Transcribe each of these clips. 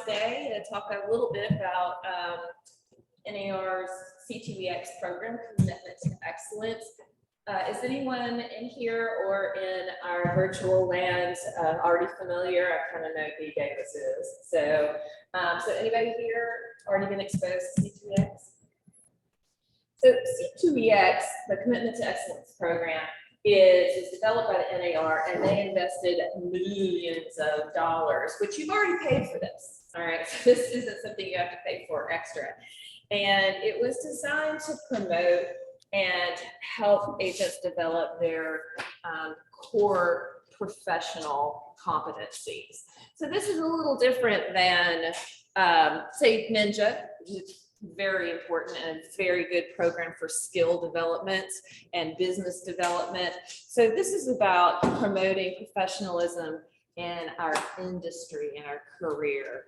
today to talk a little bit about NAR's C2EX program, Commitment to Excellence. Is anyone in here or in our virtual lands already familiar? I kind of know who Davis is. So anybody here already been exposed to C2EX? So C2EX, the Commitment to Excellence program, is developed by the NAR, and they invested millions of dollars, which you've already paid for this. All right, so this isn't something you have to pay for extra. And it was designed to promote and help agents develop their core professional competencies. So this is a little different than, say, Ninja, very important and very good program for skill development and business development. So this is about promoting professionalism in our industry, in our career,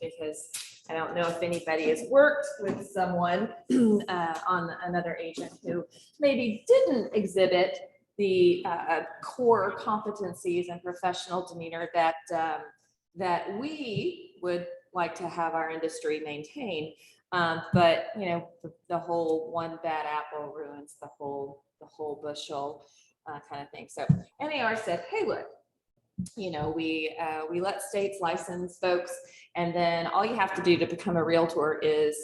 because I don't know if anybody has worked with someone on another agent who maybe didn't exhibit the core competencies and professional demeanor that that we would like to have our industry maintain. But you know, the whole one bad apple ruins the whole bushel kind of thing. So NAR said, hey, look, you know, we let states license folks, and then all you have to do to become a realtor is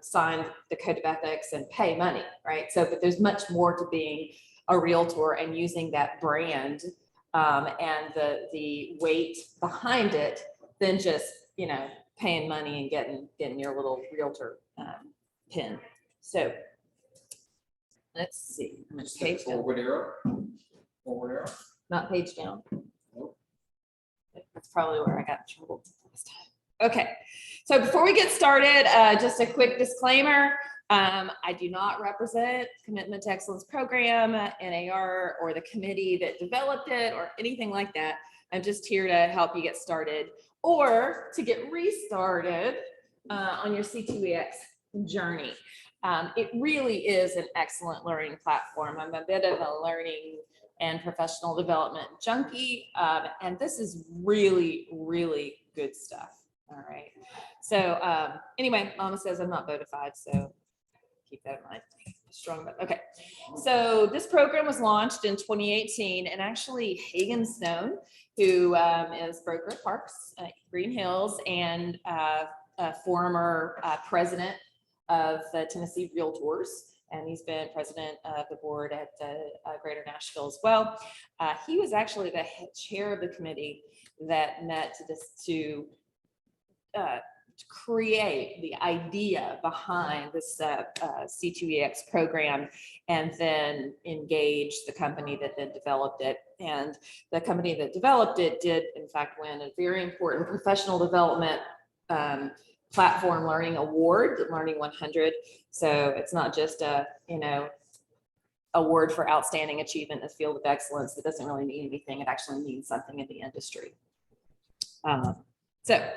sign the code of ethics and pay money, right? So, but there's much more to being a realtor and using that brand and the weight behind it than just, you know, paying money and getting your little realtor pin. So let's see. I'm going to page forward arrow. Forward arrow. Not page down. Nope. That's probably where I got in trouble last time. Okay. So before we get started, just a quick disclaimer. I do not represent Commitment to Excellence program, NAR, or the committee that developed it or anything like that. I'm just here to help you get started or to get restarted on your C2EX journey. It really is an excellent learning platform. I'm a bit of a learning and professional development junkie, and this is really, really good stuff. All right. So anyway, Mama says I'm not bona fide, so keep that in mind. Strong, but okay. So this program was launched in 2018, and actually Hagen Stone, who is broker at Parks, Green Hills, and a former president of the Tennessee Realtors, and he's been president of the board at Greater Nashville as well. He was actually the chair of the committee that met to create the idea behind this C2EX program, and then engage the company that then developed it. And the company that developed it did, in fact, win a very important professional development platform learning award, the Learning 100. So it's not just a, you know, award for outstanding achievement in the field of excellence. It doesn't really mean anything. It actually means something in the industry. So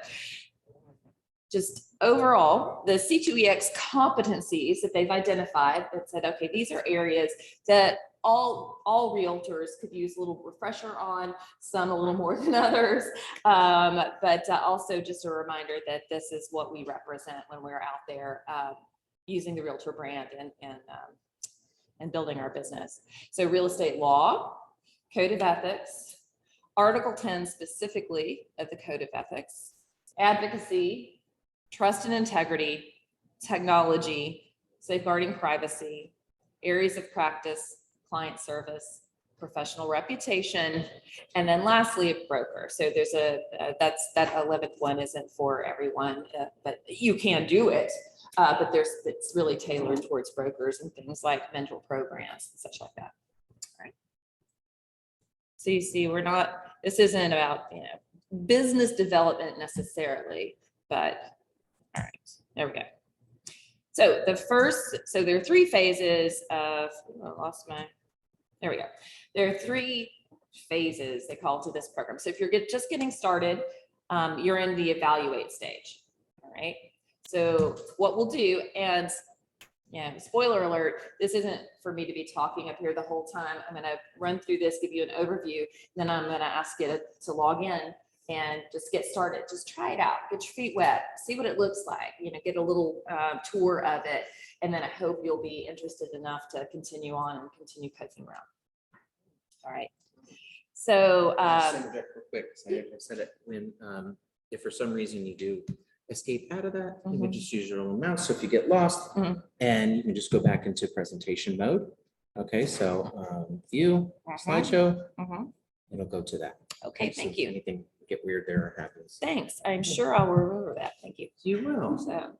just overall, the C2EX competencies that they've identified that said, okay, these are areas that all realtors could use a little refresher on, some a little more than others, but also just a reminder that this is what we represent when we're out there using the realtor brand and building our business. So real estate law, code of ethics, Article 10 specifically of the code of ethics, advocacy, trust and integrity, technology, safeguarding privacy, areas of practice, client service, professional reputation, and then lastly, a broker. So there's that 11th one isn't for everyone, but you can do it. But it's really tailored towards brokers and things like mentor programs and such like that. All right. So you see, this isn't about, you know, business development necessarily, but all right, there we go. So there are three phases of, there we go. There are three phases, they call to this program. So if you're just getting started, you're in the evaluate stage, all right? So what we'll do, and yeah, spoiler alert, this isn't for me to be talking up here the whole time. I'm gonna run through this, give you an overview, then I'm gonna ask you to log in and just get started. Just try it out, get your feet wet, see what it looks like, get a little tour of it. And then I hope you'll be interested enough to continue on and continue poking around. All right. So, Just interject real quick, 'cause I said it when, if for some reason you do escape out of that, you can just use your own mouse. So if you get lost, and you can just go back into presentation mode. Okay, so view, slideshow, it'll go to that. okay, So thank if you. anything get weird there happens. Thanks. I'm sure I'll remember that. Thank you. You will. So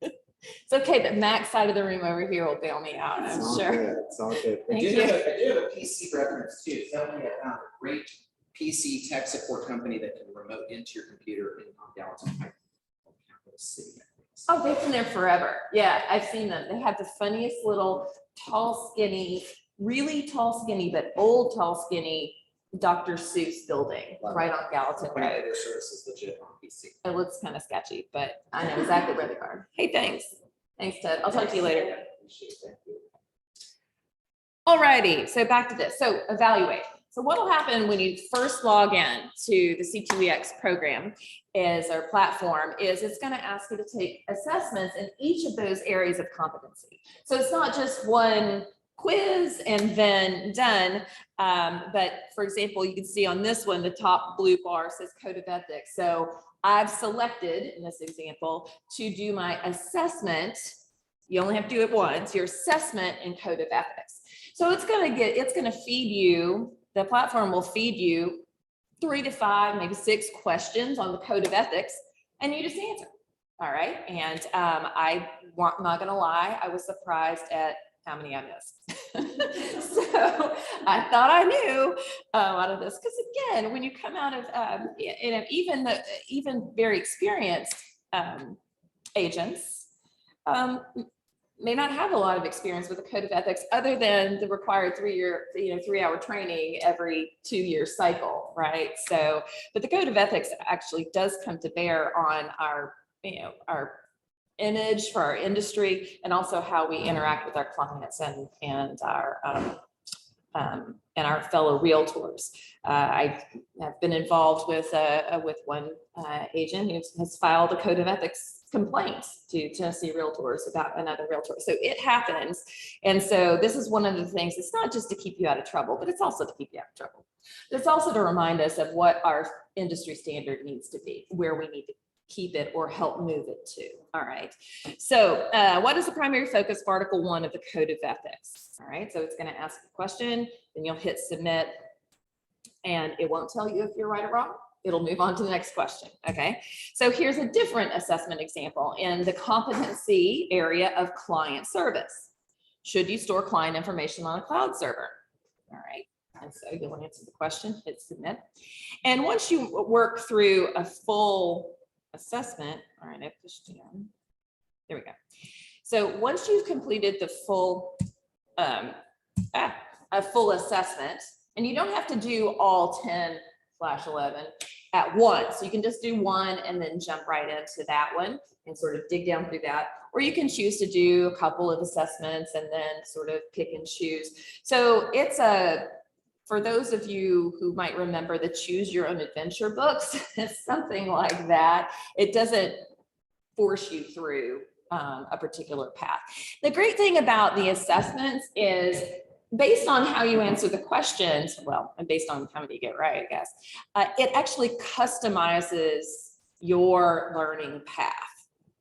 it's okay, but Mac's side of the room over here will bail me out, I'm sure. It's all good. Thank I do you. have a PC reference too. Somebody I found a great PC tech support company that can remote into your computer in Gallatin Heights, capital city. Oh, they've been there forever. Yeah, I've seen them. They have the funniest little tall, skinny, really tall, skinny, but old, tall, skinny Dr. Seuss building right on Gallatin Road. Their service is legit on PC. It looks kind of sketchy, but I know exactly where they are. Hey, thanks. Thanks, Ted. I'll talk to you later. All righty, so back to this. So evaluate. So what will happen when you first log in to the C2EX program is our platform is it's going to ask you to take assessments in each of those areas of competency. So it's not just one quiz and then done. But for example, you can see on this one, the top blue bar says Code of Ethics. So I've selected in this example to do my assessment. You only have to do it once, your assessment in Code of Ethics. So it's going to feed you, the platform will feed you 3 to 5, maybe 6 questions on the Code of Ethics, and you just answer. All right. And I'm not going to lie, I was surprised at how many I missed. So I thought I knew out of this, because again, when you come out of even very experienced agents may not have a lot of experience with the Code of Ethics other than the required 3-hour training every 2-year cycle, right? So, but the Code of Ethics actually does come to bear on our image for our industry, and also how we interact with our clients and our fellow realtors. I have been involved with one agent who has filed a Code of Ethics complaint to Tennessee Realtors about another realtor. So it happens. And so this is one of the things, it's not just to keep you out of trouble, but it's also to keep you out of trouble. It's also to remind us of what our industry standard needs to be, where we need to keep it or help move it to. All right. So what is the primary focus for Article 1 of the Code of Ethics? All right. So it's going to ask a question, then you'll hit submit, and it won't tell you if you're right or wrong. It'll move on to the next question. Okay. So here's a different assessment example in the competency area of client service. Should you store client information on a cloud server? All right. And so you'll answer the question, hit submit. And once you work through a full assessment, all right, I pushed down. There we go. So once you've completed the full, a full assessment, and you don't have to do all 10/11 at once. You can just do one and then jump right into that one and sort of dig down through that. Or you can choose to do a couple of assessments and then sort of pick and choose. So it's for those of you who might remember the Choose Your Own Adventure books, it's something like that. It doesn't force you through a particular path. The great thing about the assessments is based on how you answer the questions, well, and based on how many you get right, I guess, it actually customizes your learning path.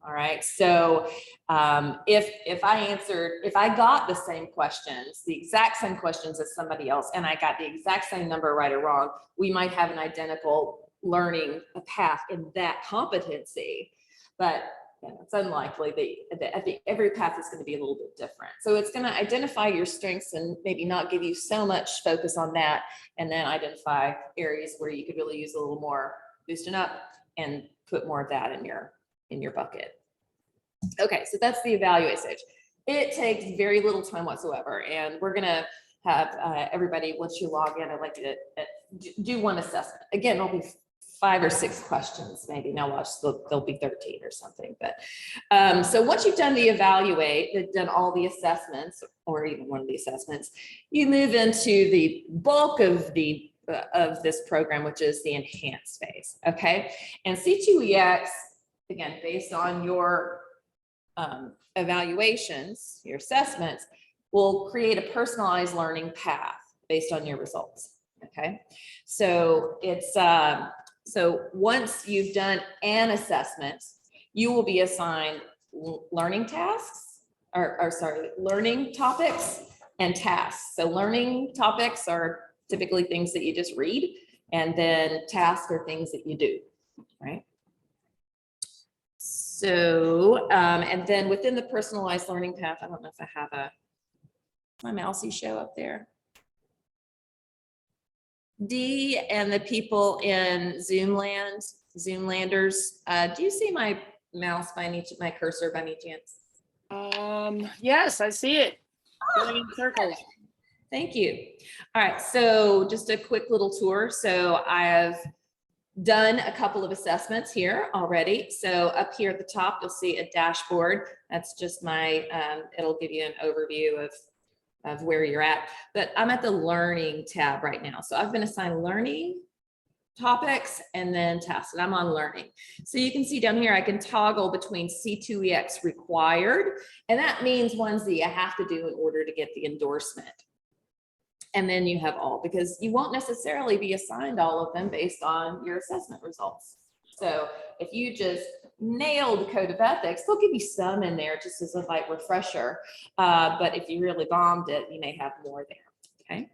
All right. So if I got the same questions, the exact same questions as somebody else, and I got the exact same number right or wrong, we might have an identical learning path in that competency. But it's unlikely that I think every path is going to be a little bit different. So it's going to identify your strengths and maybe not give you so much focus on that, and then identify areas where you could really use a little more boosting up and put more of that in your bucket. Okay, so that's the evaluate stage. It takes very little time whatsoever, and we're going to have everybody, once you log in, I'd like you to do one assessment. Again, it'll be 5 or 6 questions, maybe. Now watch, there'll be 13 or something. But so once you've done the evaluate, done all the assessments, or even one of the assessments, you move into the bulk of the of this program, which is the enhanced phase. Okay. And C2EX, again, based on your evaluations, your assessments, will create a personalized learning path based on your results. Okay. So it's, so once you've done an assessment, you will be assigned learning tasks, or sorry, learning topics and tasks. So learning topics are typically things that you just read, and then tasks are things that you do, right? So, and then within the personalized learning path, I don't know if I have my mousey show up there. D and the people in Zoomlanders, do you see my mouse by my cursor by any chance? Yes, I see it. Going in circles. Thank you. All right, so just a quick little tour. So I have done a couple of assessments here already. So up here at the top, you'll see a dashboard. That's just my, it'll give you an overview of where you're at. But I'm at the learning tab right now. So I've been assigned learning topics and then tasks, and I'm on learning. So you can see down here, I can toggle between C2EX required, and that means ones that you have to do in order to get the endorsement. And then you have all, because you won't necessarily be assigned all of them based on your assessment results. So if you just nailed the code of ethics, they'll give you some in there just as a light refresher. But if you really bombed it, you may have more there, okay?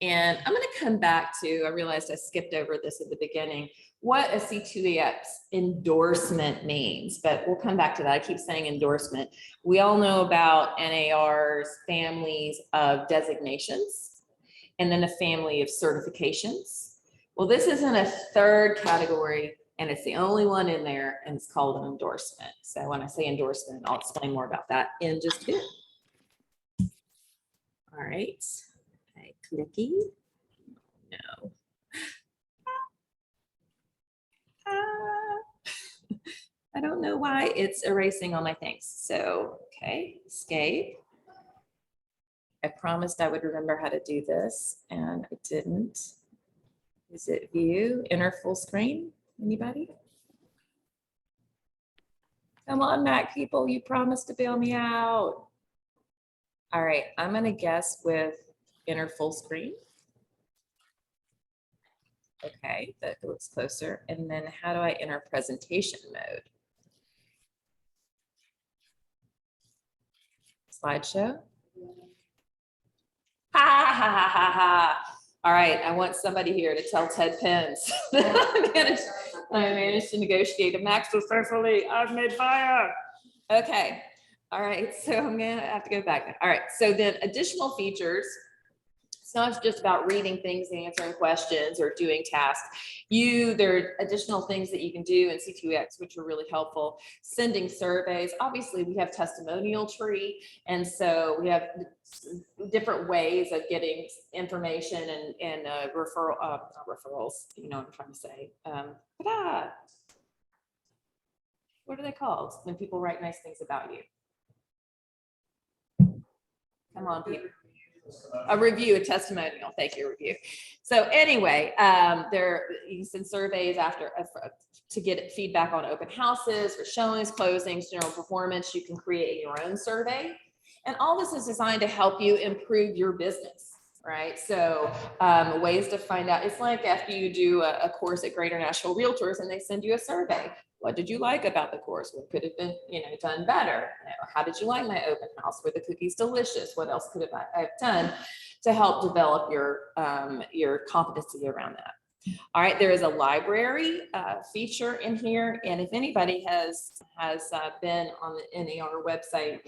And I'm going to come back to, I realized I skipped over this at the beginning, what a C2EX endorsement means, but we'll come back to that. I keep saying endorsement. We all know about NAR's families of designations and then a family of certifications. Well, this is in a third category, and it's the only one in there, and it's called an endorsement. So when I say endorsement, I'll explain more about that in just a bit. All right. Okay, clicky. No. I don't know why it's erasing all my things. So, okay, escape. I promised I would remember how to do this, and I didn't. Is it view, enter full screen? Anybody? Come on, Mac people, you promised to bail me out. All right, I'm gonna guess with enter full screen. Okay, that looks closer. And then how do I enter presentation mode? Slideshow. Ha ha ha ha ha. All right, I want somebody here to tell Ted Pence that I managed to negotiate a max successfully. I've made fire. Okay, all right, so I'm gonna have to go back. All right, so then additional features. It's not just about reading things and answering questions or doing tasks. There are additional things that you can do in C2EX, which are really helpful. Sending surveys. Obviously, we have testimonial tree. And so we have different ways of getting information and referrals, you know what I'm trying to say. What are they called when people write nice things about you? Come on, people. A review, a testimonial. Thank you, review. So anyway, you can send surveys to get feedback on open houses, for showings, closings, general performance. You can create your own survey, and all this is designed to help you improve your business, right? So ways to find out. It's like after you do a course at Greater Nashville Realtors, and they send you a survey. What did you like about the course? What could have been, done better? How did you like my open house? Were the cookies delicious? What else could I have done to help develop your competency around that? All right, there is a library feature in here, and if anybody has been on the NAR website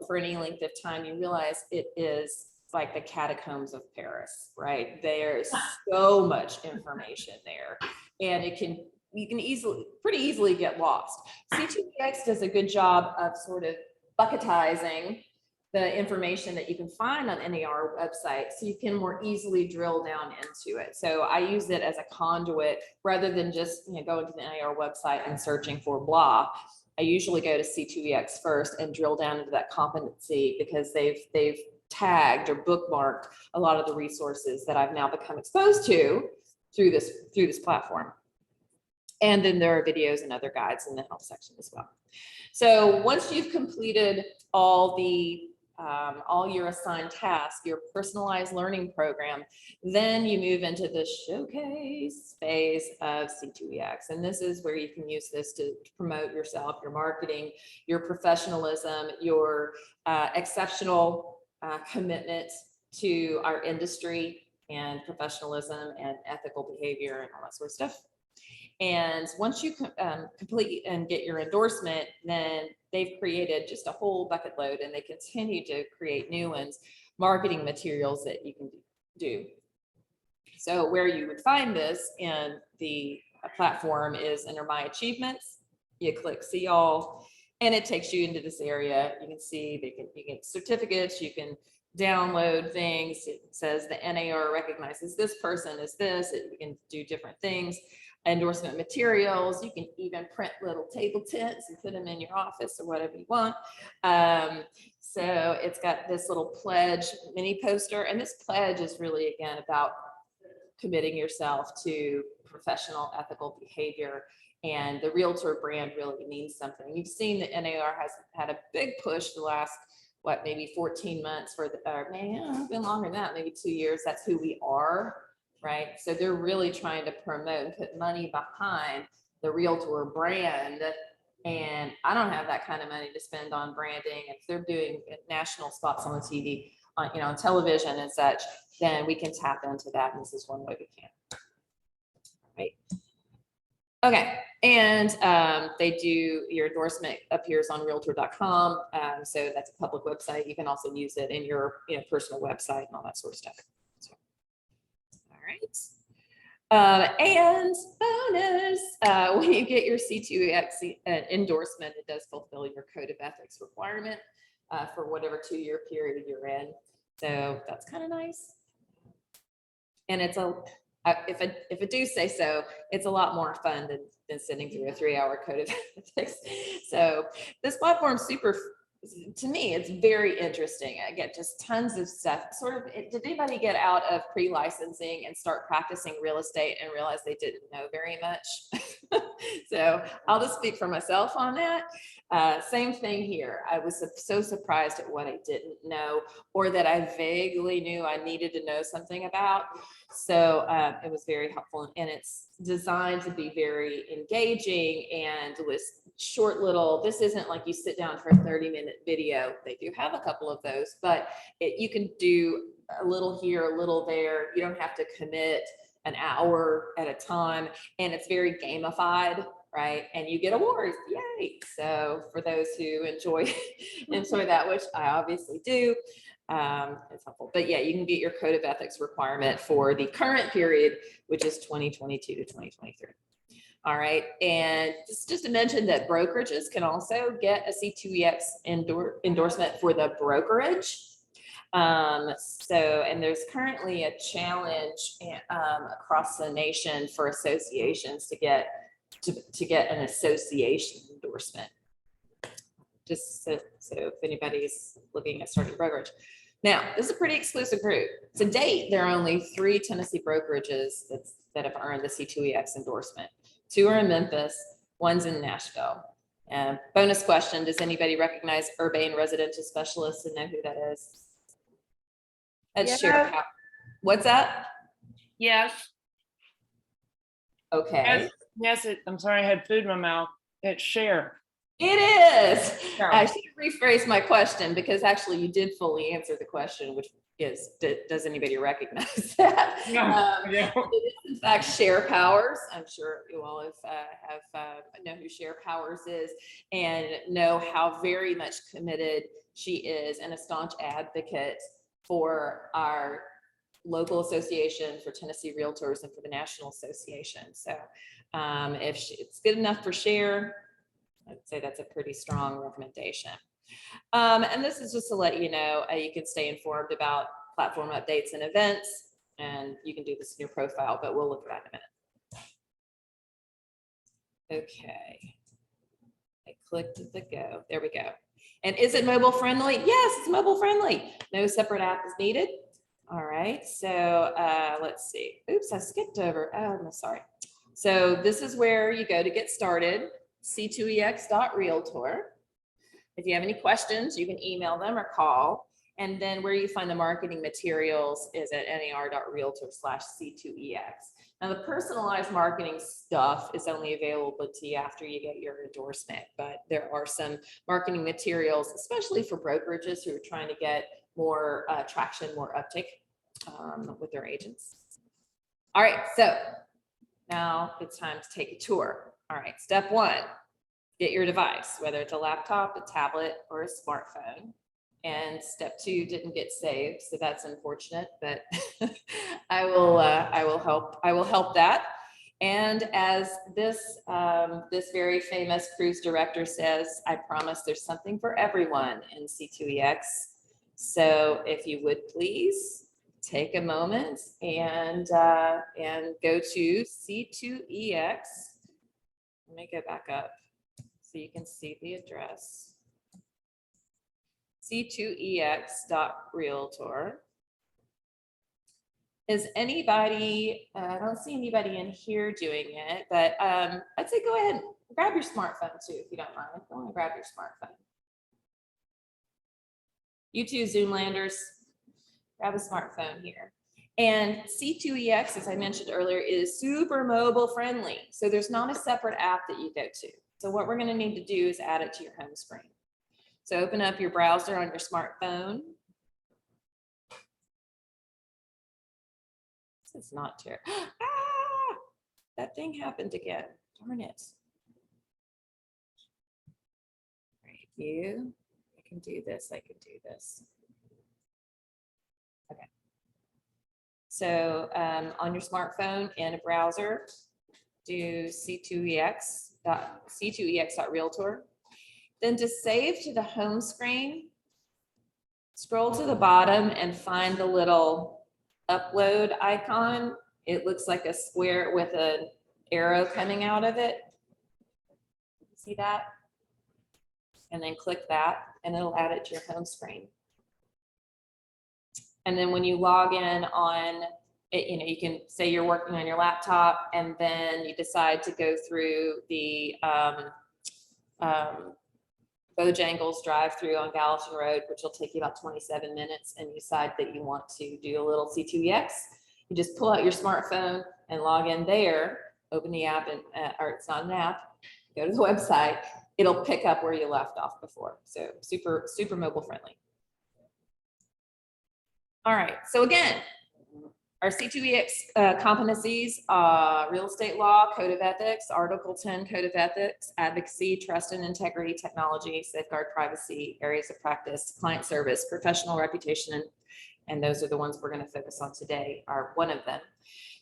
for any length of time, you realize it is like the catacombs of Paris, right? There's so much information there, and you can pretty easily get lost. C2EX does a good job of sort of bucketizing the information that you can find on NAR website, so you can more easily drill down into it. So I use it as a conduit rather than just going to the NAR website and searching for blah. I usually go to C2EX first and drill down into that competency, because they've tagged or bookmarked a lot of the resources that I've now become exposed to through this platform. And then there are videos and other guides in the help section as well. So once you've completed all your assigned tasks, your personalized learning program, then you move into the showcase phase of C2EX. And this is where you can use this to promote yourself, your marketing, your professionalism, your exceptional commitment to our industry and professionalism and ethical behavior and all that sort of stuff. And once you complete and get your endorsement, then they've created just a whole bucket load, and they continue to create new ones, marketing materials that you can do. So where you would find this in the platform is under My Achievements. You click See All, and it takes you into this area. You can see you get certificates, you can download things. It says the NAR recognizes this person as this. You can do different things. Endorsement materials. You can even print little table tents and put them in your office or whatever you want. So it's got this little pledge mini poster, and this pledge is really, again, about committing yourself to professional ethical behavior. And the Realtor brand really means something. You've seen that NAR has had a big push the last, maybe 14 months or maybe been longer than that, maybe 2 years. That's who we are. Right. So they're really trying to promote and put money behind the Realtor brand. And I don't have that kind of money to spend on branding. If they're doing national spots on the TV, on television and such, then we can tap into that. And this is one way we can. Right. Okay. And they do, your endorsement appears on realtor.com. So that's a public website. You can also use it in your personal website and all that sort of stuff. And bonus, when you get your C2EX endorsement, it does fulfill your code of ethics requirement for whatever 2-year period you're in. So that's kind of nice. And it's if I do say so, it's a lot more fun than sitting through a 3-hour code of ethics. So this platform's super. To me, it's very interesting. I get just tons of stuff. Did anybody get out of pre-licensing and start practicing real estate and realize they didn't know very much? So I'll just speak for myself on that. Same thing here. I was so surprised at what I didn't know, or that I vaguely knew I needed to know something about. So it was very helpful, and it's designed to be very engaging and with short little, this isn't like you sit down for a 30-minute video. They do have a couple of those, but you can do a little here, a little there. You don't have to commit an hour at a time, and it's very gamified, right? And you get awards, yay. So for those who enjoy that, which I obviously do, it's helpful. But yeah, you can get your code of ethics requirement for the current period, which is 2022 to 2023. All right, and just to mention that brokerages can also get a C2EX endorsement for the brokerage. And there's currently a challenge across the nation for associations to get an association endorsement. Just so if anybody's looking at starting brokerage. Now, this is a pretty exclusive group. To date, there are only 3 Tennessee brokerages that have earned the C2EX endorsement. 2 are in Memphis, 1's in Nashville. Bonus question, does anybody recognize Urbane Residential Specialists and know who that is? That's Sheriff. What's that? Yes. Okay. Yes, I'm sorry, I had food in my mouth. It's Sheriff. It is. I should rephrase my question, because actually you did fully answer the question, which is, does anybody recognize that? Yeah. It is in fact Cher Powers. I'm sure you all have know who Cher Powers is, and know how very much committed she is and a staunch advocate for our local association, for Tennessee Realtors, and for the National Association. So if it's good enough for Cher, I'd say that's a pretty strong recommendation. And this is just to let you know, you can stay informed about platform updates and events, and you can do this in your profile, but we'll look at that in a minute. Okay. I clicked the go. There we go. And is it mobile friendly? Yes, it's mobile friendly. No separate app is needed. All right, so let's see. Oops, I skipped over. Oh, I'm sorry. So this is where you go to get started, c2ex.realtor. If you have any questions, you can email them or call. And then where you find the marketing materials is at nar.realtor/C2EX. Now the personalized marketing stuff is only available to you after you get your endorsement, but there are some marketing materials, especially for brokerages who are trying to get more traction, more uptick with their agents. All right, so now it's time to take a tour. All right, step one, get your device, whether it's a laptop, a tablet, or a smartphone. And step two didn't get saved, so that's unfortunate, but I will help that. And as this very famous cruise director says, I promise there's something for everyone in C2EX. So if you would please take a moment and go to C2EX. Let me go back up so you can see the address. C2EX.realtor. Is anybody, I don't see anybody in here doing it, but I'd say go ahead and grab your smartphone too, if you don't mind. Go on and grab your smartphone. You too, Zoomlanders, grab a smartphone here. And C2EX, as I mentioned earlier, is super mobile friendly. So there's not a separate app that you go to. So what we're gonna need to do is add it to your home screen. So open up your browser on your smartphone. This is not terrible. Ah, that thing happened again. Darn it. Right, you. I can do this. I can do this. Okay. So on your smartphone in a browser, do C2EX.realtor. Then to save to the home screen, scroll to the bottom and find the little upload icon. It looks like a square with an arrow coming out of it. See that? And then click that and it'll add it to your home screen. And then when you log in on it, you know, you can say you're working on your laptop and then you decide to go through the Bojangles drive-through on Gallatin Road, which will take you about 27 minutes, and you decide that you want to do a little C2EX. You just pull out your smartphone and log in there, open the app, and or it's not an app, go to the website. It'll pick up where you left off before. So super, super mobile friendly. All right, so again, our C2EX competencies, real estate law, code of ethics, Article 10 code of ethics, advocacy, trust and integrity, technology, safeguard privacy, areas of practice, client service, professional reputation, and those are the ones we're going to focus on today, are one of them.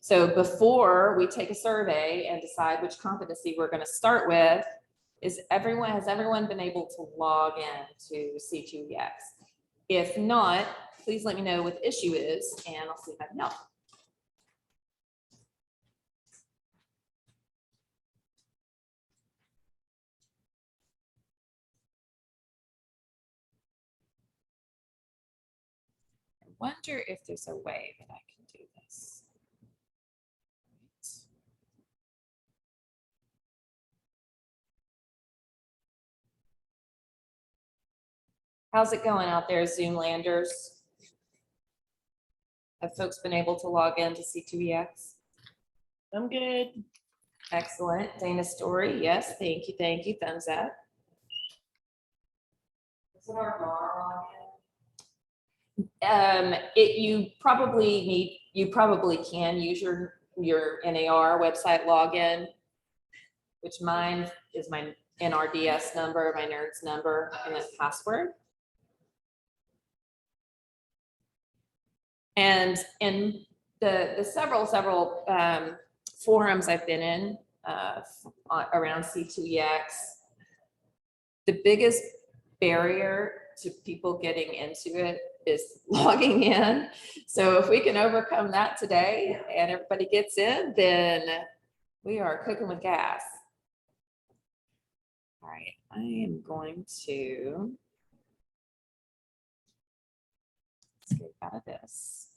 So before we take a survey and decide which competency we're going to start with, has everyone been able to log in to C2EX? If not, please let me know what the issue is, and I'll see if I can help. I wonder if there's a way that I can do this. How's it going out there, Zoomlanders? Have folks been able to log into C2EX? I'm good. Excellent. Dana Story, yes, thank you, thumbs up. Is it our NAR login? You probably can use your NAR website login, which mine is my NRDS number, my NERDS number, and then password. And in the several forums I've been in around C2EX, the biggest barrier to people getting into it is logging in. So if we can overcome that today and everybody gets in, then we are cooking with gas. All right, I am going to escape out of this.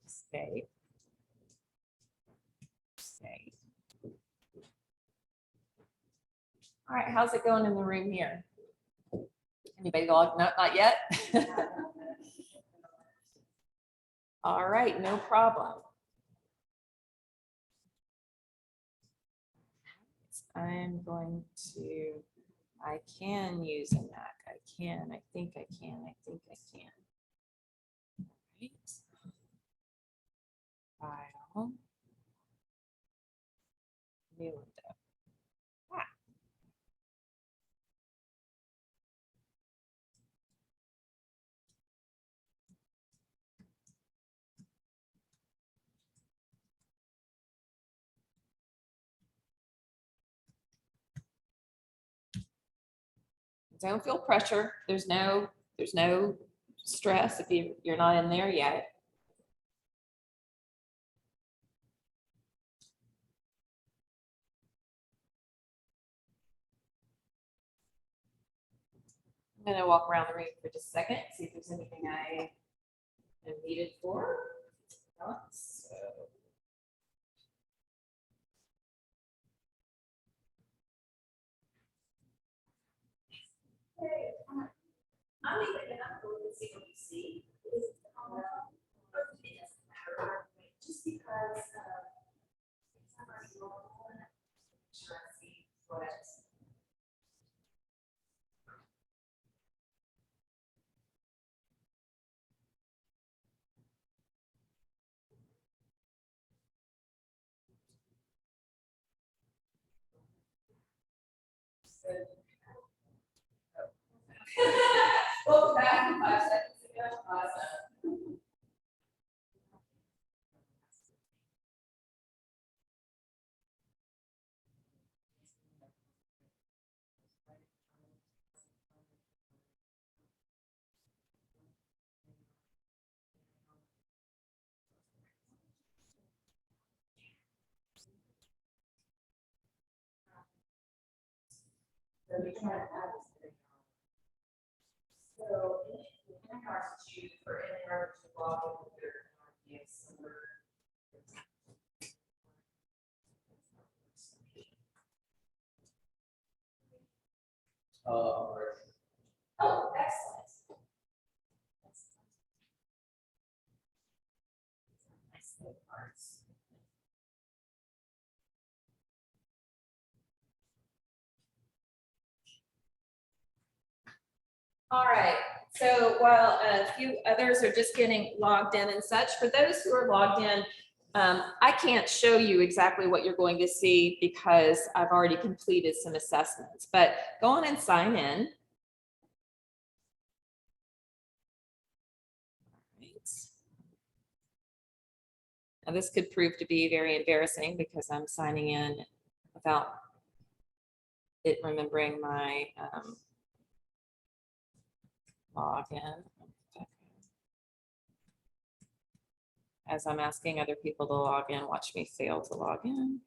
Escape. Escape. All right, how's it going in the room here? Anybody log? No, not yet. All right, no problem. I'm going to, I can use a Mac. I think I can. Right. File. New window. Ah. Don't feel pressure. There's no stress if you're not in there yet. I'm gonna walk around the room for just a second, see if there's anything I am needed for. Not so. Okay, I'm leaving it up and see what you see. It doesn't matter, just because it's not very normal. Sure, I see what. Welcome back 5 seconds ago. Awesome. So we try to add this. So in NAR to for NAR to log in with your yes. Oh, excellent. Nice little parts. All right, so while a few others are just getting logged in and such, for those who are logged in, I can't show you exactly what you're going to see because I've already completed some assessments, but go on and sign in. Now this could prove to be very embarrassing because I'm signing in without it remembering my login. As I'm asking other people to log in, watch me fail to log in.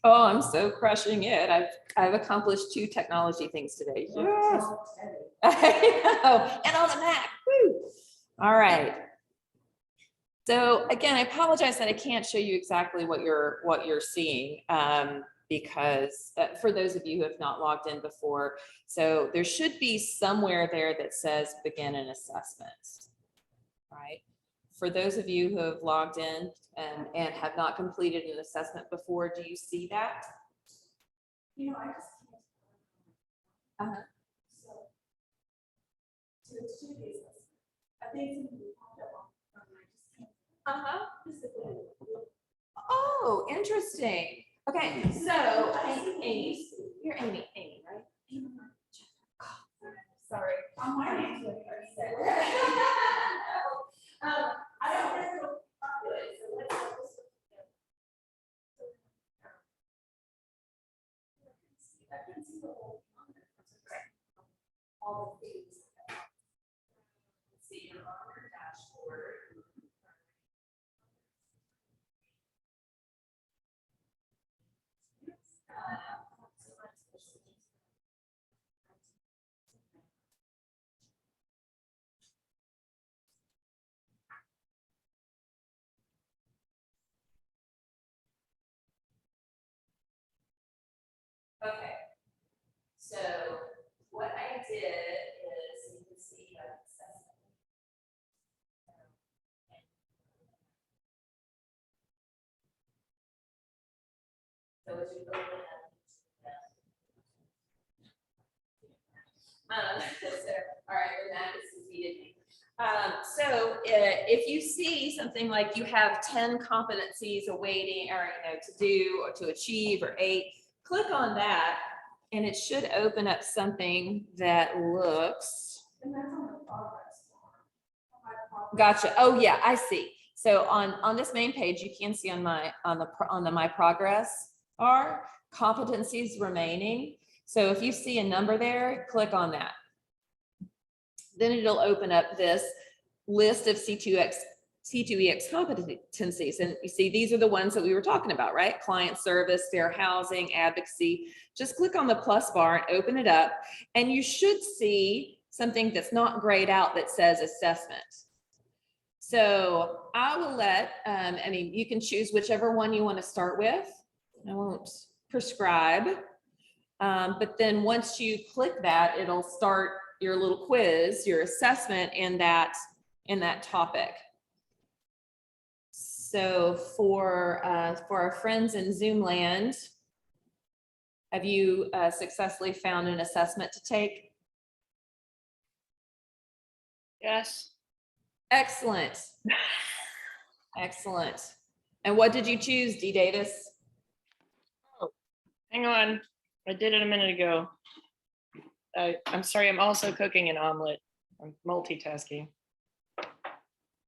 Oh, I'm so crushing it. I've accomplished 2 technology things today. Yes. I know. And on the Mac. Woo. All right. So again, I apologize that I can't show you exactly what you're seeing because for those of you who have not logged in before, so there should be somewhere there that says begin an assessment, right? For those of you who have logged in and have not completed an assessment before, do you see that? You know, I just can't. So it's 2 days. I think something popped up on I just can't. Oh, interesting. Okay, so Amy, you're Amy, right? Sorry. On my name. I don't know. I can see the whole all the things. See your on your dashboard. as you open it. So, all right, when that is defeated. So if you see something like you have 10 competencies awaiting or to do or to achieve or 8, click on that and it should open up something that looks. And that's on the progress bar. Gotcha. Oh yeah, I see. So on this main page, you can see on the my progress bar, competencies remaining. So if you see a number there, click on that. Then it'll open up this list of C2EX competencies. And you see, these are the ones that we were talking about, right? Client service, fair housing, advocacy. Just click on the plus bar and open it up. And you should see something that's not grayed out that says assessment. So I will you can choose whichever one you want to start with. I won't prescribe. But then once you click that, it'll start your little quiz, your assessment in that topic. So for our friends in Zoom land, have you successfully found an assessment to take? Yes. Excellent. Excellent. And what did you choose, D. Davis? Hang on. I did it a minute ago. I'm sorry, I'm also cooking an omelet. I'm multitasking.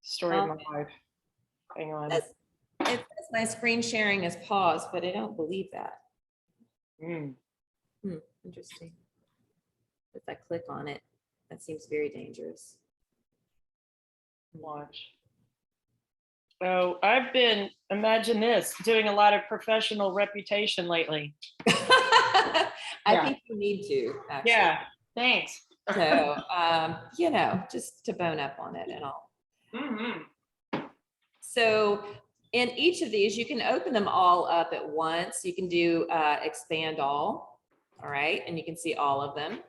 Story of my life. Hang on. It says my screen sharing is paused, but I don't believe that. Interesting. If I click on it, that seems very dangerous. Watch. So I've been, imagine this, doing a lot of professional reputation lately. I Yeah. think you need to, actually. Yeah, thanks. So, just to bone up on it and all. So in each of these, you can open them all up at once. You can do expand all right? And you can see all of them.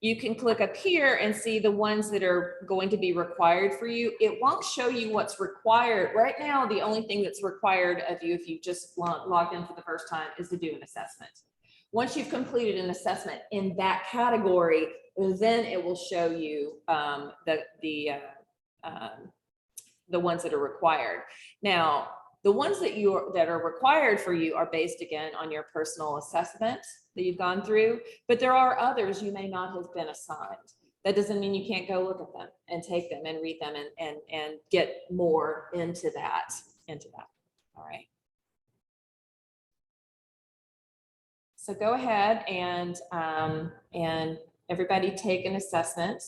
You can click up here and see the ones that are going to be required for you. It won't show you what's required. Right now, the only thing that's required of you if you just logged in for the first time is to do an assessment. Once you've completed an assessment in that category, then it will show you the ones that are required. Now, the ones that are required for you are based again on your personal assessment that you've gone through, but there are others you may not have been assigned. That doesn't mean you can't go look at them and take them and read them and get more into that. All right. So go ahead and everybody take an assessment.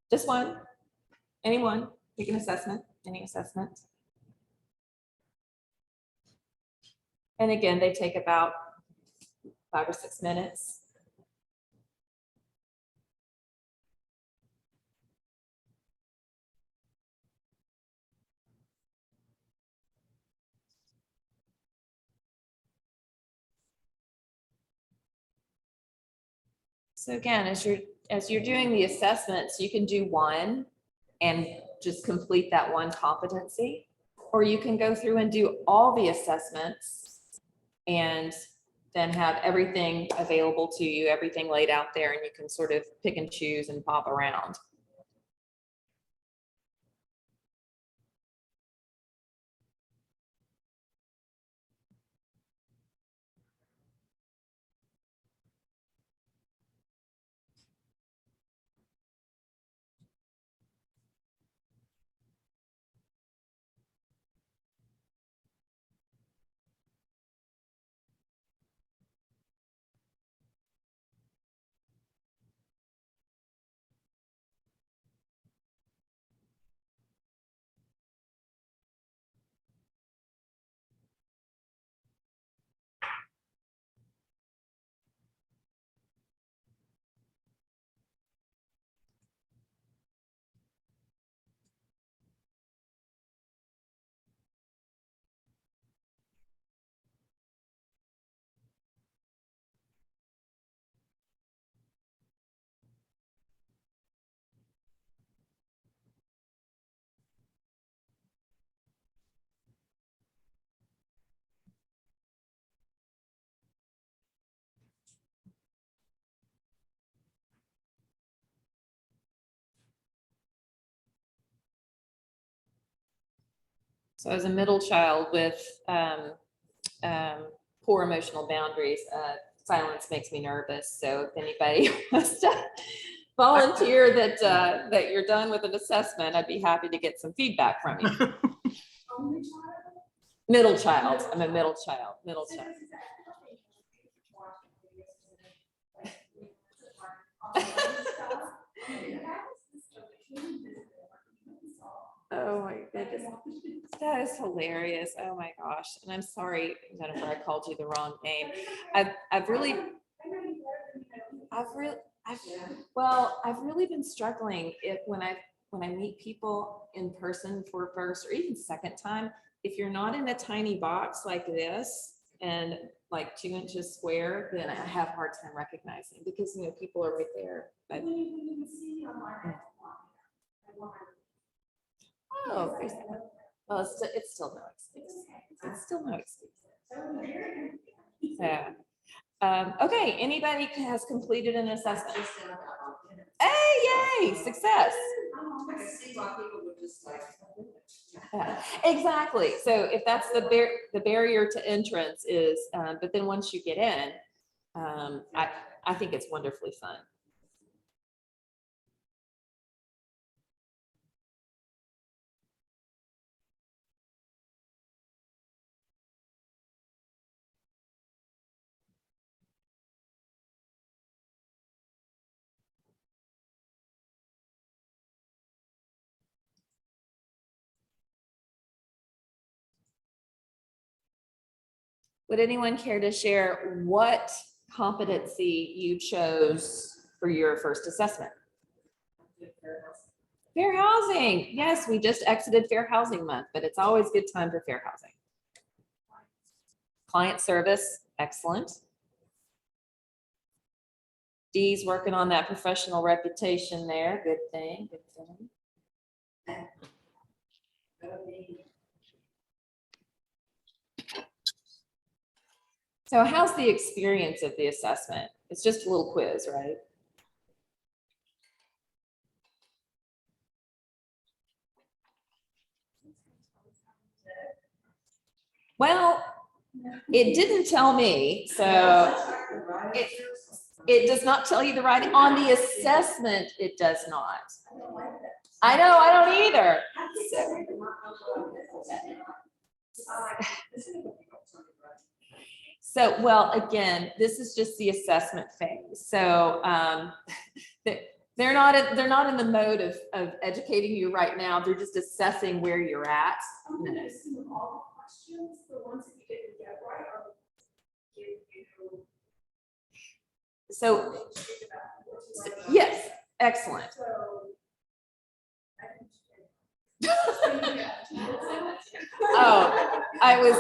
Just one, anyone, take an assessment, any assessment. And again, they take about 5 or 6 minutes. So again, as you're doing the assessments, you can do one and just complete that one competency, or you can go through and do all the assessments and then have everything available to you, everything laid out there, and you can sort of pick and choose and pop around. So as a middle child with poor emotional boundaries, silence makes me nervous. So if anybody wants to volunteer that you're done with an assessment, I'd be happy to get some feedback from you. Only child? Middle child. I'm a middle child. Oh my goodness. That is hilarious. Oh my gosh. And I'm sorry, Jennifer, I called you the wrong name. I've really been struggling when I meet people in person for first or even second time. If you're not in a tiny box like this and like 2 inches square, then I have a hard time recognizing because people are right there. But, oh, there's that. Well, it's still no excuse. It's still no excuse. Yeah. Okay, anybody has completed an assessment? Hey, yay, success. Yeah, exactly. So if that's the barrier to entrance is, but then once you get in, I think it's wonderfully fun. Would anyone care to share what competency you chose for your first assessment? Fair housing. Yes, we just exited Fair Housing Month, but it's always a good time for fair housing. Client service, excellent. Dee's working on that professional reputation there. Good thing, good thing. So how's the experience of the assessment? It's just a little quiz, right? Well, it didn't tell me, so it does not tell you the writing. On the assessment, it does not. I know, I don't either. So, well, again, this is just the assessment phase. So they're not in the mode of educating you right now. They're just assessing where you're at. I'm gonna assume all the questions, the ones that you didn't get right, are give you. So, yes, excellent. So. Oh, I was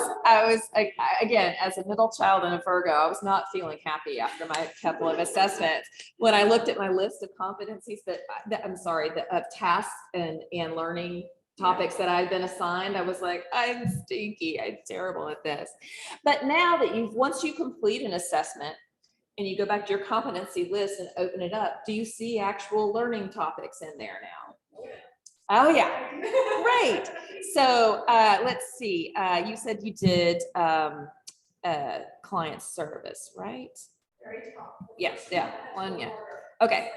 again, as a middle child and a Virgo, I was not feeling happy after my couple of assessments. When I looked at my list of competencies of tasks and learning topics that I've been assigned, I was like, I'm stinky, I'm terrible at this. But now that once you complete an assessment and you go back to your competency list and open it up, do you see actual learning topics in there now? Oh yeah, great. So let's see, you said you did client service, right? Yes, yeah, one, yeah. Okay,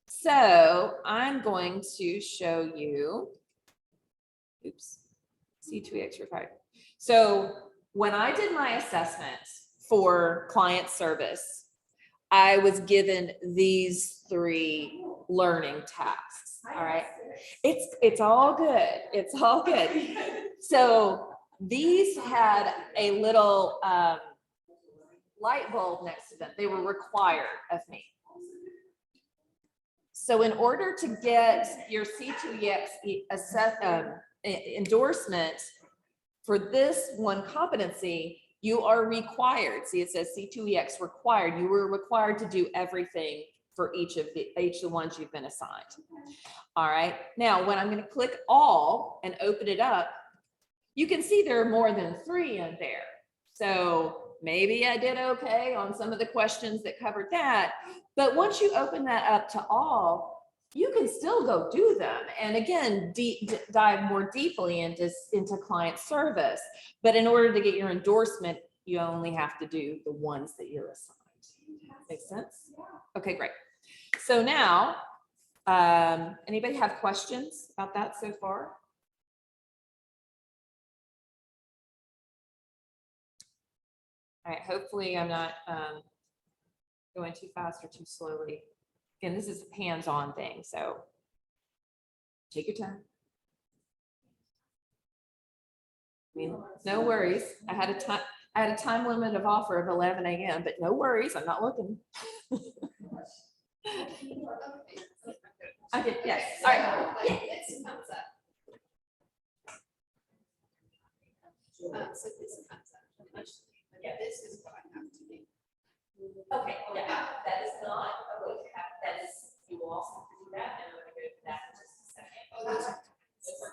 so I'm going to show you, oops, C2EX required. So when I did my assessment for client service, I was given these 3 learning tasks, all right? It's all good. It's all good. So these had a little light bulb next to them. They were required of me. So in order to get your C2EX endorsement for this one competency, you are required. See, it says C2EX required. You were required to do everything for each of the ones you've been assigned. All right. Now, when I'm going to click all and open it up, you can see there are more than 3 in there. So maybe I did okay on some of the questions that covered that. But once you open that up to all, you can still go do them. And again, dive more deeply into client service. But in order to get your endorsement, you only have to do the ones that you're assigned. Make sense? Okay, great. So now, anybody have questions about that so far? All right, hopefully I'm not going too fast or too slowly. Again, this is a hands-on thing, so take your time. I mean, no worries. I had a time limit of offer of 11 a.m., but no worries, I'm not looking. Okay, yes, all right. Like, this comes up. So this comes up. Yeah, this is what I have to do. Okay, yeah, that is not a way to have, that is, you will also have to do that, and I'm gonna go to that in just a second. Oh, those are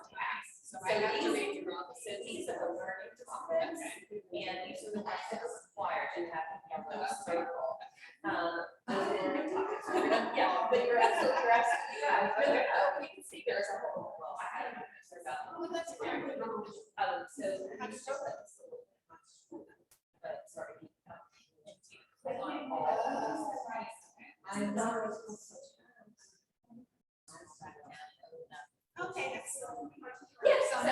tasks. So I have to read through all So these are the learning topics, and these are the ones that are required to have in your circle. Those are learning topics. Yeah, but you're absolutely right. We can see there's a whole, well, I had a answer about. Oh, that's fine. So how to start that? But sorry. I'm not. Okay, that's. Yes, so,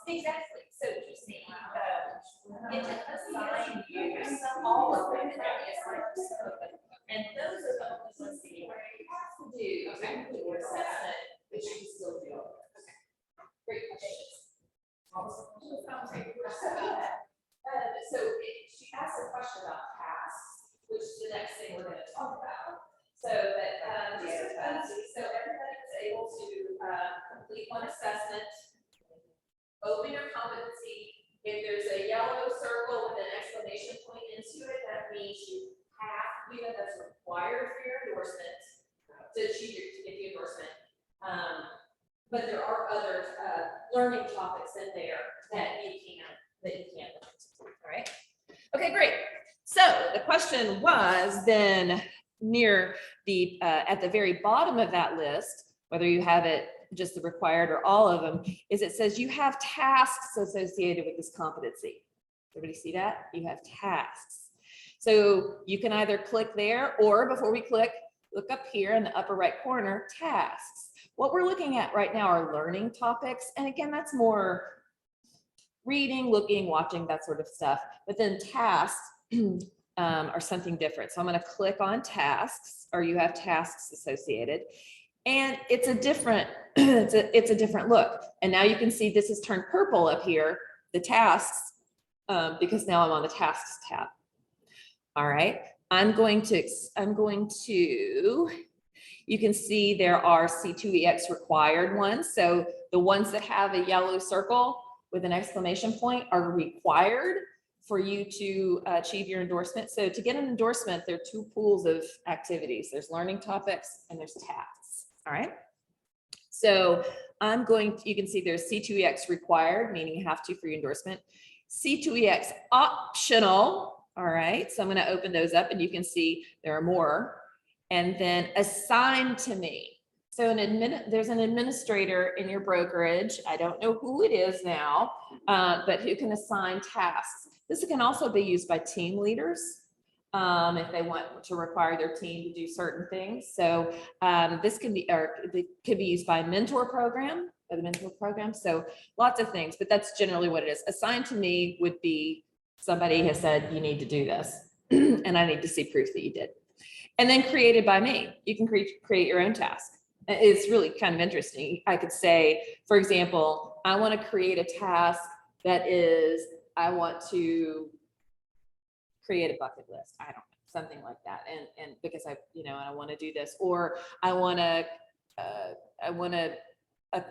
exactly, so you see, it just assign you all of them, and there is like some of them. And those are the ones, let's see, where you have to do, your assessment, but you can still do it. Great questions. So she asked a question about tasks, which is the next thing we're gonna talk about. So that, so everybody is able to complete one assessment, open your competency. If there's a yellow circle with an exclamation point into it, that means you have to do that. That's required for your endorsement to achieve to get the endorsement. But there are other learning topics in there that you can't learn. All right. Okay, great. So the question was then near the at the very bottom of that list, whether you have it just the required or all of them, is it says you have tasks associated with this competency. Everybody see that? You have tasks. So you can either click there, or before we click, look up here in the upper right corner, tasks. What we're looking at right now are learning topics. And again, that's more reading, looking, watching, that sort of stuff. But then tasks are something different. So I'm going to click on tasks, or you have tasks associated. And it's a different, it's a different look. And now you can see this is turned purple up here, the tasks, because now I'm on the tasks tab. All right, I'm going to, you can see there are C2EX required ones. So the ones that have a yellow circle with an exclamation point are required for you to achieve your endorsement. So to get an endorsement, there are two pools of activities. There's learning topics and there's tasks. All right. So I'm going to, you can see there's C2EX required, meaning you have to for your endorsement. C2EX optional. All right. So I'm going to open those up and you can see there are more. And then assigned to me. So there's an administrator in your brokerage. I don't know who it is now, but who can assign tasks. This can also be used by team leaders if they want to require their team to do certain things. So this can be, or it could be used by a mentor program, or the mentor program. So lots of things, but that's generally what it is. Assigned to me would be somebody has said, you need to do this, and I need to see proof that you did. And then created by me, you can create your own task. It's really kind of interesting. I could say, for example, I want to create a task that is, I want to create a bucket list. I don't know, something like that. And because I, and I want to do this, or I want a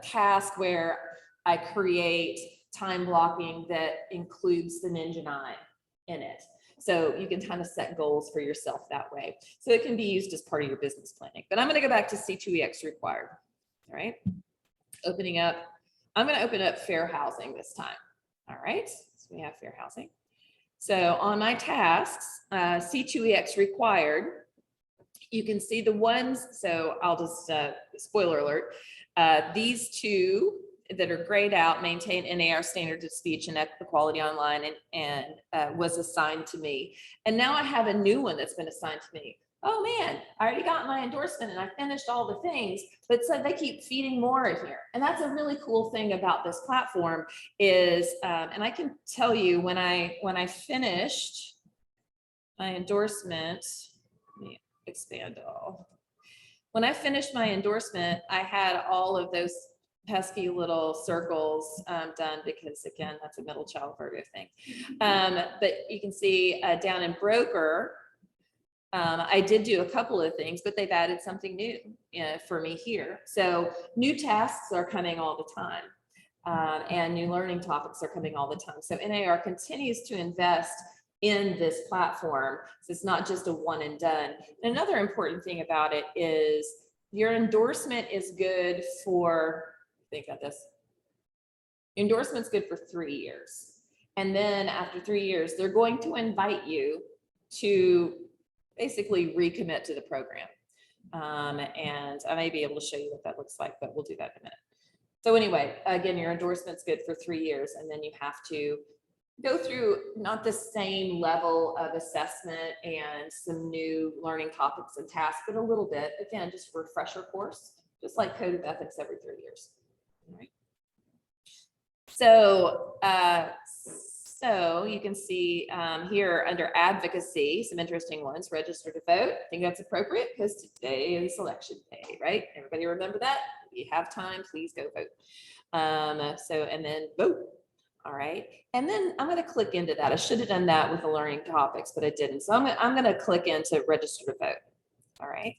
task where I create time blocking that includes the Ninja 9 in it. So you can kind of set goals for yourself that way. So it can be used as part of your business planning. But I'm going to go back to C2EX required. All right. Opening up. I'm going to open up fair housing this time. All right. So we have fair housing. So on my tasks, C2EX required, you can see the ones, so I'll just, spoiler alert, these two that are grayed out maintain NAR standards of speech and equality online and was assigned to me. And now I have a new one that's been assigned to me. Oh man, I already got my endorsement and I finished all the things, but so they keep feeding more in here. And that's a really cool thing about this platform is, and I can tell you when I finished my endorsement, let me expand all. When I finished my endorsement, I had all of those pesky little circles done because again, that's a middle child Virgo thing. But you can see down in broker, I did do a couple of things, but they've added something new for me here. So new tasks are coming all the time and new learning topics are coming all the time. So NAR continues to invest in this platform. So it's not just a one and done. And another important thing about it is your endorsement is good for, think about this. Endorsement's good for 3 years. And then after 3 years, they're going to invite you to basically recommit to the program. And I may be able to show you what that looks like, but we'll do that in a minute. So anyway, again, your endorsement's good for 3 years, and then you have to go through not the same level of assessment and some new learning topics and tasks, but a little bit, again, just a refresher course, just like Code of Ethics every 3 years. All right. So, so you can see here under advocacy, some interesting ones, register to vote. I think that's appropriate because today is election day, right? Everybody remember that? If you have time, please go vote. So, and then vote. All right. And then I'm going to click into that. I should have done that with the learning topics, but I didn't. So I'm going to click into register to vote. All right.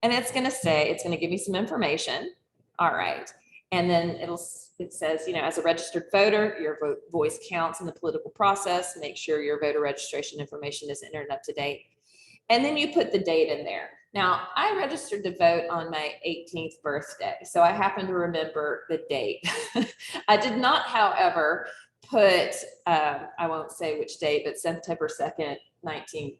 And it's going to say, it's going to give me some information. All right. And then it says, you know, as a registered voter, your voice counts in the political process. Make sure your voter registration information is entered up to date. And then you put the date in there. Now, I registered to vote on my 18th birthday, so I happen to remember the date. I did not, however, put, I won't say which date, but September 2nd, 19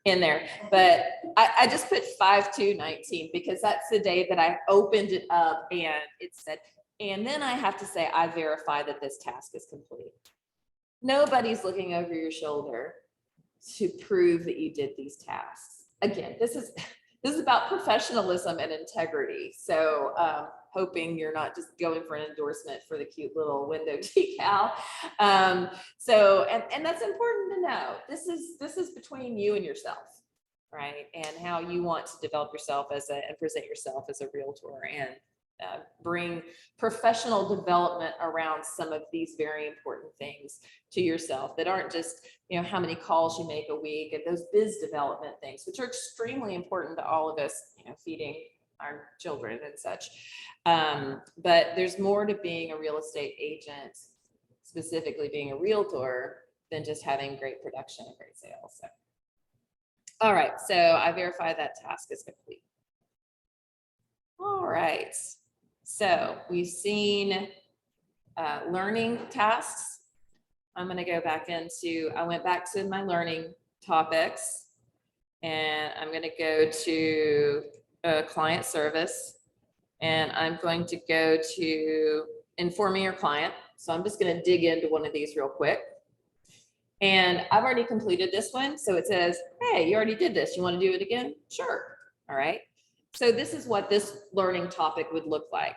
in there. But I just put 5/2/19 because that's the day that I opened it up and it said, and then I have to say, I verify that this task is complete. Nobody's looking over your shoulder to prove that you did these tasks. Again, this is about professionalism and integrity. So hoping you're not just going for an endorsement for the cute little window decal. So, and that's important to know. This is between you and yourself, right? And how you want to develop yourself and present yourself as a realtor and bring professional development around some of these very important things to yourself that aren't just, you know, how many calls you make a week and those biz development things, which are extremely important to all of us, you know, feeding our children and such. But there's more to being a real estate agent, specifically being a realtor, than just having great production and great sales. So, all right, so I verify that task is complete. All right. So we've seen learning tasks. I'm going to go back into, I went back to my learning topics and I'm going to go to client service and I'm going to go to informing your client. So I'm just going to dig into one of these real quick. And I've already completed this one. So it says, hey, you already did this. You want to do it again? Sure. All right. So this is what this learning topic would look like.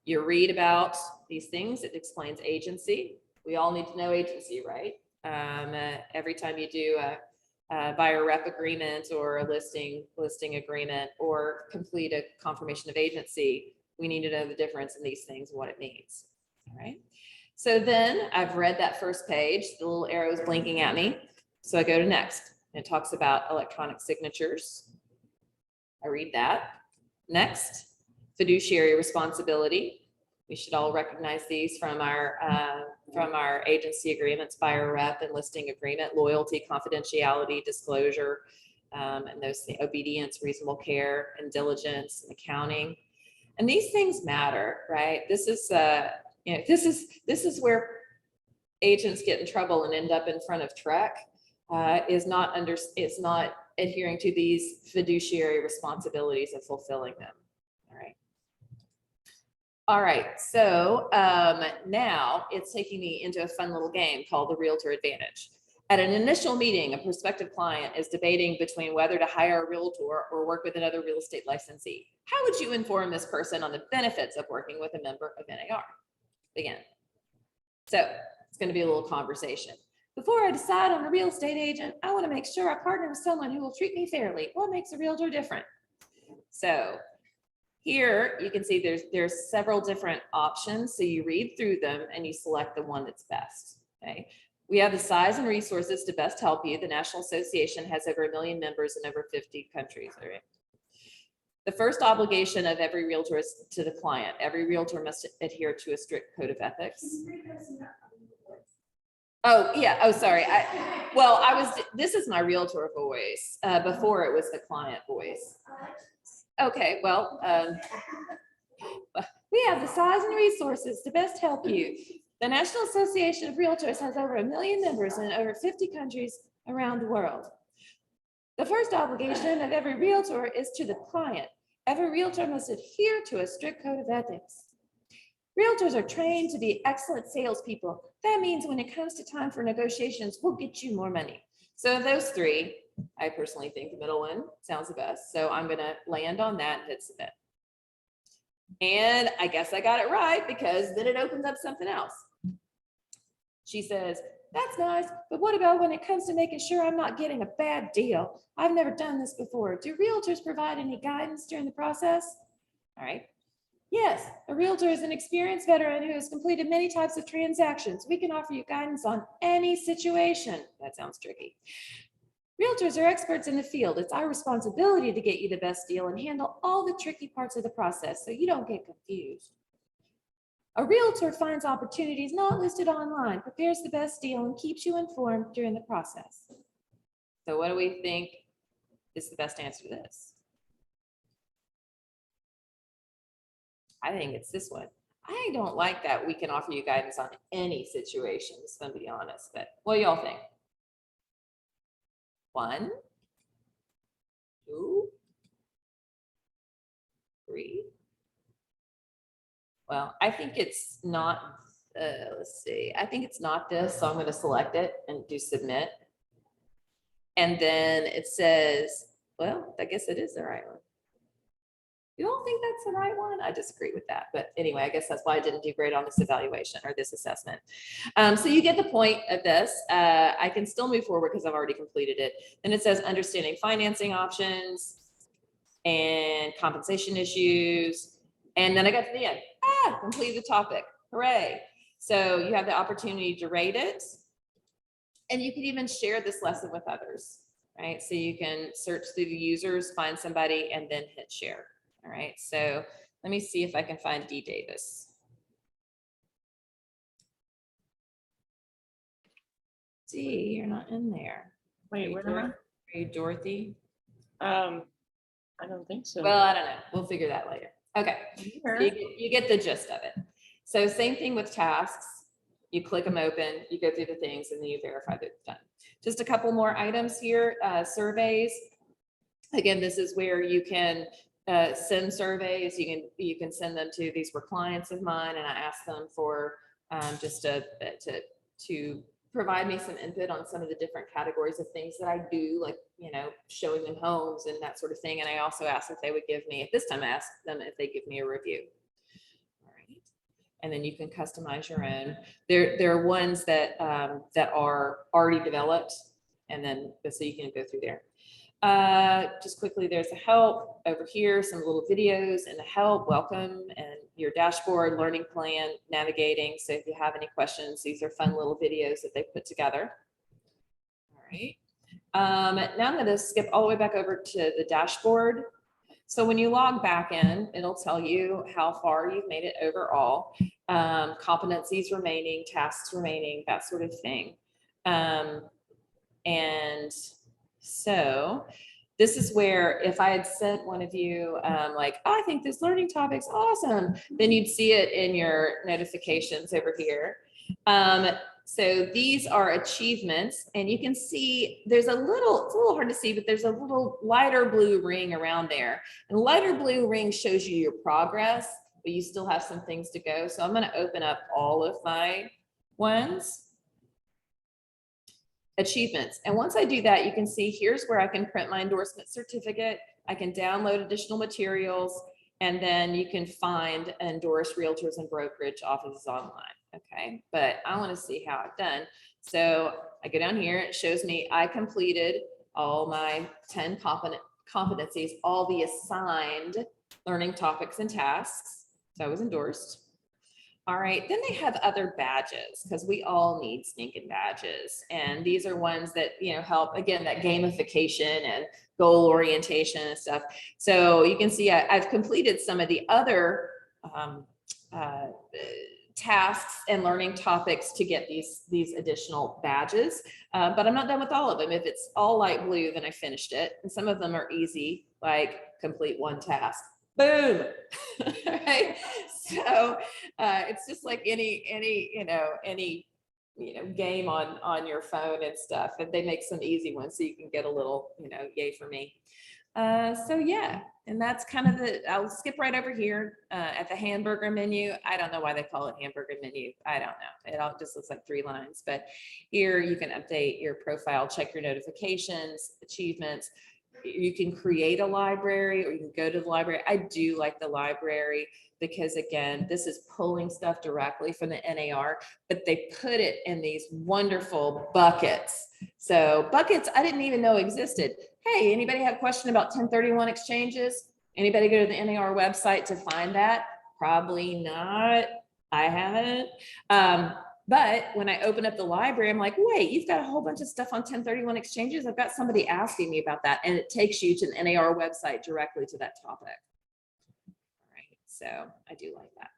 You read about these things. It explains agency. We all need to know agency, right? Every time you do a buyer rep agreement or a listing agreement or complete a confirmation of agency, we need to know the difference in these things and what it means. All right. So then I've read that first page. The little arrow is blinking at me. So I go to next. It talks about electronic signatures. I read that. Next, fiduciary responsibility. We should all recognize these from our agency agreements, buyer rep and listing agreement, loyalty, confidentiality, disclosure, and those things, obedience, reasonable care, and diligence, and accounting. And these things matter, right? This is you know, this is where agents get in trouble and end up in front of TREC. Is not adhering to these fiduciary responsibilities and fulfilling them. All right. All right, so now it's taking me into a fun little game called the Realtor Advantage. At an initial meeting, a prospective client is debating between whether to hire a realtor or work with another real estate licensee. How would you inform this person on the benefits of working with a member of NAR? Begin. So it's going to be a little conversation. Before I decide on a real estate agent, I want to make sure I partner with someone who will treat me fairly. What makes a realtor different? So here you can see there's several different options. So you read through them and you select the one that's best. Okay. We have the size and resources to best help you. The National Association has over 1 million members in over 50 countries. All right. The first obligation of every realtor is to the client. Every realtor must adhere to a strict code of ethics. Oh, yeah. Oh, sorry. This is my realtor voice. Before it was the client voice. Okay, well, we have the size and resources to best help you. The National Association of Realtors has over 1 million members in over 50 countries around the world. The first obligation of every realtor is to the client. Every realtor must adhere to a strict code of ethics. Realtors are trained to be excellent salespeople. That means when it comes to time for negotiations, we'll get you more money. So those three, I personally think the middle one sounds the best. So I'm going to land on that and hit submit. And I guess I got it right because then it opens up something else. She says, that's nice, but what about when it comes to making sure I'm not getting a bad deal? I've never done this before. Do realtors provide any guidance during the process? All right. Yes, a realtor is an experienced veteran who has completed many types of transactions. We can offer you guidance on any situation. That sounds tricky. Realtors are experts in the field. It's our responsibility to get you the best deal and handle all the tricky parts of the process so you don't get confused. A realtor finds opportunities not listed online, prepares the best deal, and keeps you informed during the process. So what do we think is the best answer to this? I think it's this one. I don't like that we can offer you guidance on any situation, to be honest, but what do y'all think? 1, 2, 3. Well, I think it's not, let's see, I think it's not this, so I'm going to select it and do submit. And then it says, well, I guess it is the right one. You don't think that's the right one? I disagree with that. But anyway, I guess that's why I didn't do great on this evaluation or this assessment. So you get the point of this. I can still move forward because I've already completed it. Then it says understanding financing options and compensation issues. And then I got to the end. Complete the topic. Hooray. So you have the opportunity to rate it. And you can even share this lesson with others, right? So you can search through the users, find somebody, and then hit share. All right, so let me see if I can find D. Davis. D, you're not in there. Wait, where am Are you Dorothy? I? I don't think so. Well, I don't know. We'll figure that later. Okay, so you get the gist of it. So same thing with tasks. You click them open, you go through the things, and then you verify that it's done. Just a couple more items here. Surveys. Again, this is where you can send surveys. You can send them to, these were clients of mine, and I asked them for just to provide me some input on some of the different categories of things that I do, like, you know, showing them homes and that sort of thing. And I also asked if they would give me, at this time I asked them if they give me a review. All right. And then you can customize your own. There are ones that that are already developed, and then so you can go through there. Just quickly, there's a help over here, some little videos and the help, welcome, and your dashboard, learning plan, navigating. So if you have any questions, these are fun little videos that they put together. All right. Now I'm going to skip all the way back over to the dashboard. So when you log back in, it'll tell you how far you've made it overall, competencies remaining, tasks remaining, that sort of thing. And so this is where if I had sent one of you like, oh, I think this learning topic's awesome, then you'd see it in your notifications over here. So these are achievements, and you can see there's it's a little hard to see, but there's a little lighter blue ring around there. And the lighter blue ring shows you your progress, but you still have some things to go. So I'm going to open up all of my ones. Achievements. And once I do that, you can see here's where I can print my endorsement certificate. I can download additional materials, and then you can find endorsed realtors and brokerage offices online. Okay, but I want to see how I've done. So I go down here, it shows me I completed all my 10 competencies, all the assigned learning topics and tasks. So I was endorsed. All right, then they have other badges, because we all need stinking badges. And these are ones that, you know, help, again, that gamification and goal orientation and stuff. So you can see I've completed some of the other tasks and learning topics to get these additional badges, but I'm not done with all of them. If it's all light blue, then I finished it. And some of them are easy, like complete one task. Boom. Right. So it's just like any game on your phone and stuff, and they make some easy ones so you can get a little, yay for me. So yeah, and that's kind of I'll skip right over here at the Hamburger Menu. I don't know why they call it Hamburger Menu. I don't know. It all just looks like 3 lines, but here you can update your profile, check your notifications, achievements. You can create a library, or you can go to the library. I do like the library because, again, this is pulling stuff directly from the NAR, but they put it in these wonderful buckets. So buckets I didn't even know existed. Hey, anybody have a question about 1031 exchanges? Anybody go to the NAR website to find that? Probably not. I haven't. But when I open up the library, I'm like, wait, you've got a whole bunch of stuff on 1031 exchanges. I've got somebody asking me about that. And it takes you to the NAR website directly to that topic. All right, so I do like that.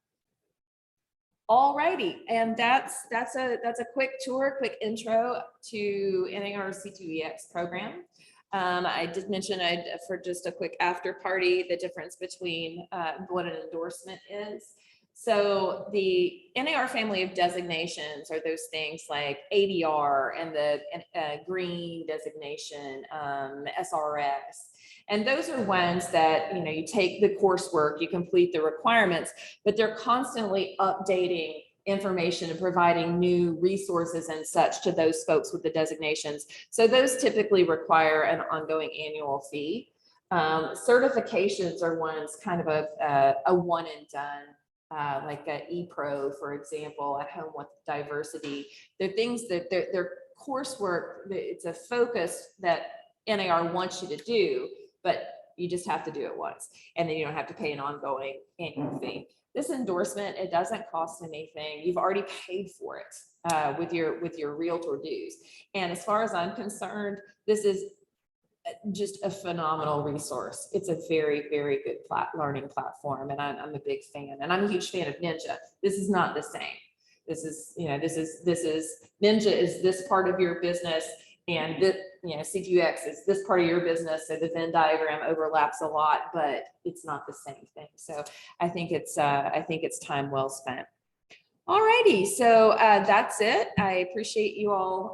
All righty, and that's a quick tour, quick intro to NAR C2EX program. I did mention for just a quick after party, the difference between what an endorsement is. So the NAR family of designations are those things like ADR and the green designation, SRX. And those are ones that, you take the coursework, you complete the requirements, but they're constantly updating information and providing new resources and such to those folks with the designations. So those typically require an ongoing annual fee. Certifications are ones kind of a one and done, like a ePro, for example, at home with diversity. They're things that they're coursework. It's a focus that NAR wants you to do, but you just have to do it once, and then you don't have to pay an ongoing annual fee. This endorsement, it doesn't cost anything. You've already paid for it with your realtor dues. And as far as I'm concerned, this is just a phenomenal resource. It's a very, very good learning platform, and I'm a big fan. And I'm a huge fan of Ninja. This is not the same. This is Ninja is this part of your business, and this, C2EX is this part of your business. So the Venn diagram overlaps a lot, but it's not the same thing. So I think it's time well spent. All righty, so that's it. I appreciate you all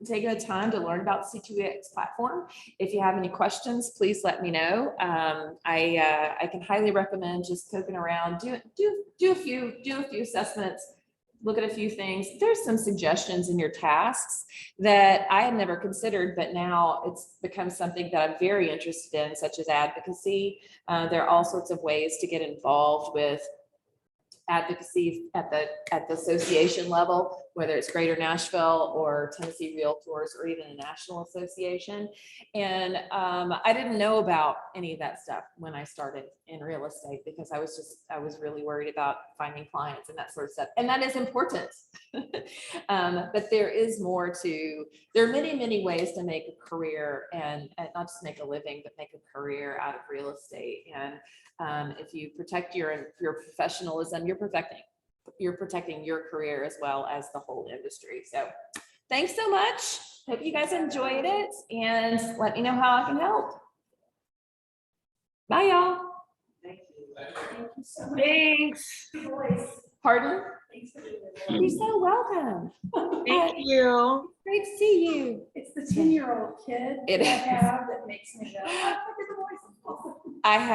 taking the time to learn about C2EX platform. If you have any questions, please let me know. I can highly recommend just poking around, do a few assessments, look at a few things. There's some suggestions in your tasks that I had never considered, but now it's become something that I'm very interested in, such as advocacy. There are all sorts of ways to get involved with advocacy at the association level, whether it's Greater Nashville or Tennessee Realtors or even a national association. And I didn't know about any of that stuff when I started in real estate, because I was really worried about finding clients and that sort of stuff. And that is important. But there is more there are many, many ways to make a career and not just make a living, but make a career out of real estate. And if you protect your professionalism, you're protecting your career as well as the whole industry. So thanks so much. Hope you guys enjoyed it, and let me know how I can help. Bye, y'all. Thank you so much. Thanks. Joyce, Pardon? Thanks for doing this. You're so welcome. Thank you. Great to see you. It's the 10-year-old kid It that I is. have that makes me go, "Oh, look at the voice." I have